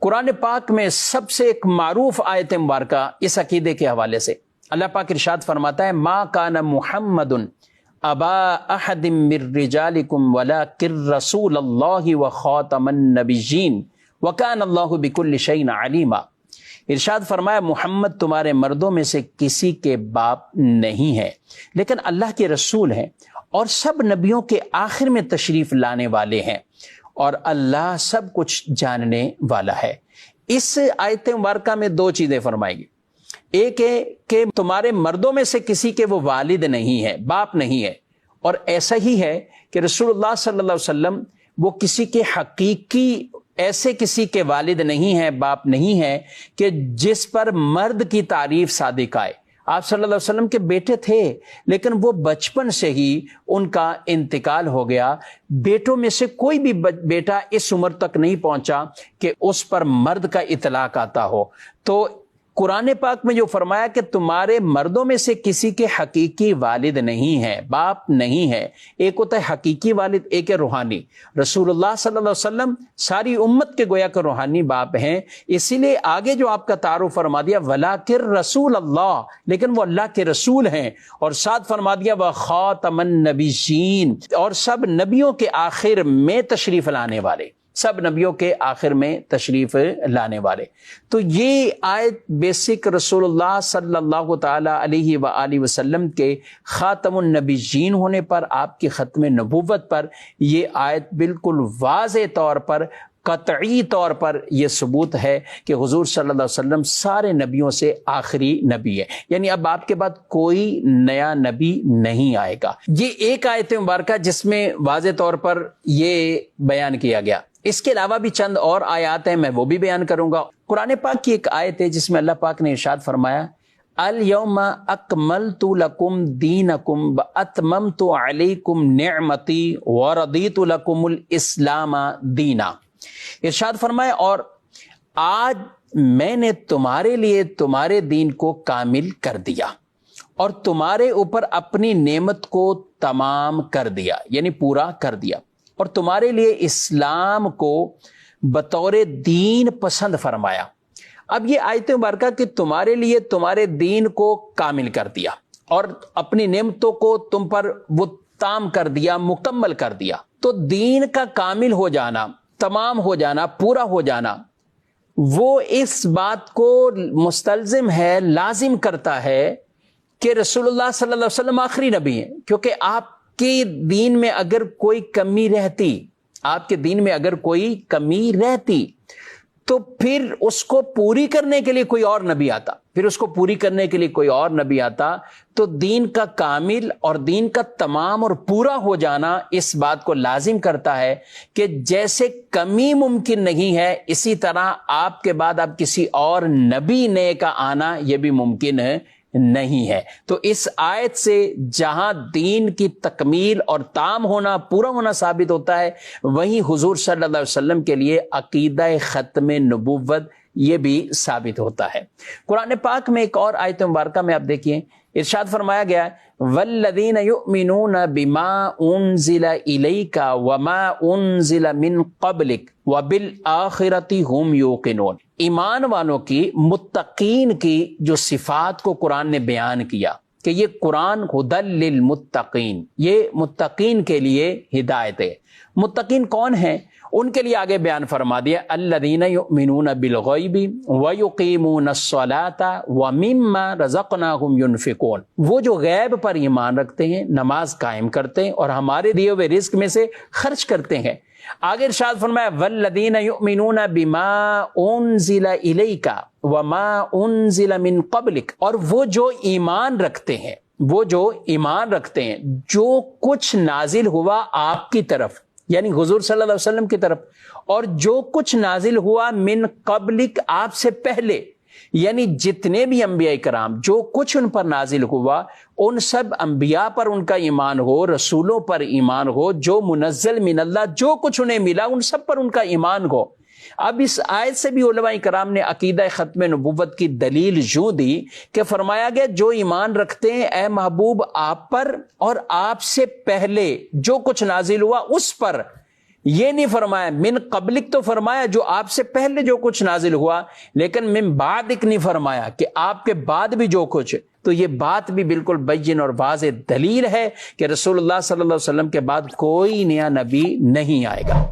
قرآن پاک میں سب سے ایک معروف آیت مبارکہ اس عقیدے کے حوالے سے اللہ پاک ارشاد فرماتا ہے ما کان محمد ابا احد من رجالکم ولکن رسول اللہ وخاتم النبیین وکان اللہ بکل شیء علیما۔ ارشاد فرمایا محمد تمہارے مردوں میں سے کسی کے باپ نہیں ہے لیکن اللہ کے رسول ہیں اور سب نبیوں کے آخر میں تشریف لانے والے ہیں اور اللہ سب کچھ جاننے والا ہے۔ اس آیت مبارکہ میں دو چیزیں فرمائی گئی، ایک ہے کہ تمہارے مردوں میں سے کسی کے وہ والد نہیں ہے، باپ نہیں ہے، اور ایسا ہی ہے کہ رسول اللہ صلی اللہ علیہ وسلم وہ کسی کے حقیقی ایسے کسی کے والد نہیں ہیں، باپ نہیں ہے کہ جس پر مرد کی تعریف صادق آئے۔ آپ صلی اللہ علیہ وسلم کے بیٹے تھے لیکن وہ بچپن سے ہی ان کا انتقال ہو گیا۔ بیٹوں میں سے کوئی بھی بیٹا اس عمر تک نہیں پہنچا کہ اس پر مرد کا اطلاق آتا ہو۔ تو قرآن پاک میں جو فرمایا کہ تمہارے مردوں میں سے کسی کے حقیقی والد نہیں ہے، باپ نہیں ہے، ایک ہوتا ہے حقیقی والد، ایک ہے روحانی۔ رسول اللہ صلی اللہ علیہ وسلم ساری امت کے گویا کہ روحانی باپ ہیں، اسی لیے آگے جو آپ کا تعارف فرما دیا وَلَٰكِن رسول اللہ، لیکن وہ اللہ کے رسول ہیں، اور ساتھ فرما دیا وَخَاتَمَ النَّبِيِّينَ، اور سب نبیوں کے آخر میں تشریف لانے والے، سب نبیوں کے آخر میں تشریف لانے والے۔ تو یہ آیت بیسک رسول اللہ صلی اللہ تعالی علیہ وآلہ وسلم کے خاتم النبیین ہونے پر، آپ کی ختم نبوت پر، یہ آیت بالکل واضح طور پر، قطعی طور پر یہ ثبوت ہے کہ حضور صلی اللہ علیہ وسلم سارے نبیوں سے آخری نبی ہے، یعنی اب آپ کے بعد کوئی نیا نبی نہیں آئے گا۔ یہ ایک آیت مبارکہ جس میں واضح طور پر یہ بیان کیا گیا۔ اس کے علاوہ بھی چند اور آیات ہیں، میں وہ بھی بیان کروں گا۔ قرآن پاک کی ایک آیت ہے جس میں اللہ پاک نے ارشاد فرمایا الَّيَوْمَ أَكْمَلْتُ لَكُمْ دِينَكُمْ وَأَتْمَمْتُ عَلَيْكُمْ نِعْمَتِي وَرَضِيتُ لَكُمُ الْإِسْلَامَ دِينًا۔ ارشاد فرمایا اور آج میں نے تمہارے لیے تمہارے دین کو کامل کر دیا اور تمہارے اوپر اپنی نعمت کو تمام کر دیا، یعنی پورا کر دیا، اور تمہارے لیے اسلام کو بطور دین پسند فرمایا۔ اب یہ آیت مبارکہ کہ تمہارے لیے تمہارے دین کو کامل کر دیا اور اپنی نعمتوں کو تم پر وہ تام کر دیا، مکمل کر دیا، تو دین کا کامل ہو جانا، تمام ہو جانا، پورا ہو جانا، وہ اس بات کو مستلزم ہے، لازم کرتا ہے کہ رسول اللہ صلی اللہ علیہ وسلم آخری نبی ہیں، کیونکہ آپ کے دین میں اگر کوئی کمی رہتی، آپ کے دین میں اگر کوئی کمی رہتی تو پھر اس کو پوری کرنے کے لیے کوئی اور نبی آتا، تو دین کا کامل اور دین کا تمام اور پورا ہو جانا اس بات کو لازم کرتا ہے کہ جیسے کمی ممکن نہیں ہے اسی طرح آپ کے بعد اب کسی اور نبی نئے کا آنا یہ بھی ممکن نہیں ہے۔ تو اس آیت سے جہاں دین کی تکمیل اور تام ہونا، پورا ہونا ثابت ہوتا ہے، وہیں حضور صلی اللہ علیہ وسلم کے لیے عقیدہ ختم نبوت یہ بھی ثابت ہوتا ہے۔ قرآن پاک میں ایک اور آیت مبارکہ میں آپ دیکھیے، ارشاد فرمایا گیا والذین یؤمنون بما انزل الیک وما انزل من قبلک وبالآخرۃ هم یوقنون۔ ایمان والوں کی، متقین کی جو صفات کو قرآن نے بیان کیا کہ یہ قرآن ھدی للمتقین، یہ متقین کے لیے ہدایت ہے۔ متقین کون ہیں؟ ان کے لیے آگے بیان فرما دیا الذین یؤمنون بالغیب ویقیمون الصلاۃ ومما رزقناہم ینفقون، وہ جو غیب پر ایمان رکھتے ہیں، نماز قائم کرتے ہیں اور ہمارے دیے ہوئے رزق میں سے خرچ کرتے ہیں۔ آگے ارشاد فرمایا والذین یؤمنون بما انزل الیک وما انزل من قبلک، اور وہ جو ایمان رکھتے ہیں، جو کچھ نازل ہوا آپ کی طرف، یعنی حضور صلی اللہ علیہ وسلم کی طرف، اور جو کچھ نازل ہوا من قبلک آپ سے پہلے، یعنی جتنے بھی انبیاء کرام جو کچھ ان پر نازل ہوا ان سب انبیاء پر ان کا ایمان ہو، رسولوں پر ایمان ہو، جو منزل من اللہ جو کچھ انہیں ملا ان سب پر ان کا ایمان ہو۔ اب اس آیت سے بھی علماء کرام نے عقیدہ ختم نبوت کی دلیل یوں دی کہ فرمایا گیا جو ایمان رکھتے ہیں اے محبوب آپ پر اور آپ سے پہلے جو کچھ نازل ہوا اس پر، یہ نہیں فرمایا من قبلک، تو فرمایا جو آپ سے پہلے جو کچھ نازل ہوا، لیکن من بعدک نہیں فرمایا کہ آپ کے بعد بھی جو کچھ. تو یہ بات بھی بالکل بین اور واضح دلیل ہے کہ رسول اللہ صلی اللہ علیہ وسلم کے بعد کوئی نیا نبی نہیں آئے گا.